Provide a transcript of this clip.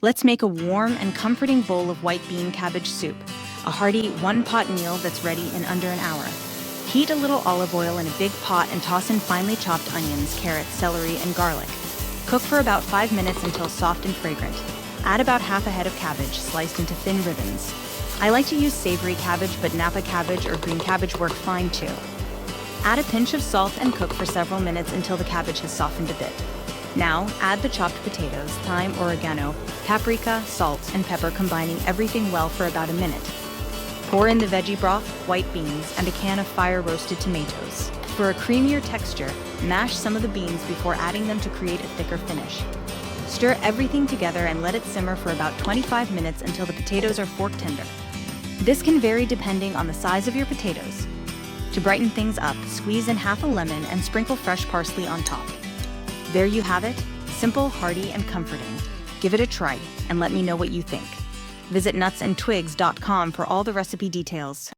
Let's make a warm and comforting bowl of white bean cabbage soup, a hearty one-pot meal that's ready in under an hour. Heat a little olive oil in a big pot and toss in finely chopped onions, carrots, celery, and garlic. Cook for about 5 minutes until soft and fragrant. Add about half a head of cabbage, sliced into thin ribbons. I like to use savory cabbage, but Napa cabbage or green cabbage work fine too. Add a pinch of salt and cook for several minutes until the cabbage has softened a bit. Now, add the chopped potatoes, thyme, oregano, paprika, salt, and pepper, combining everything well for about a minute. Pour in the veggie broth, white beans, and a can of fire-roasted tomatoes. For a creamier texture, mash some of the beans before adding them to create a thicker finish. Stir everything together and let it simmer for about 25 minutes until the potatoes are fork tender. This can vary depending on the size of your potatoes. To brighten things up, squeeze in half a lemon and sprinkle fresh parsley on top. There you have it, simple, hearty, and comforting. Give it a try and let me know what you think. Visit nutsandtwigs.com for all the recipe details.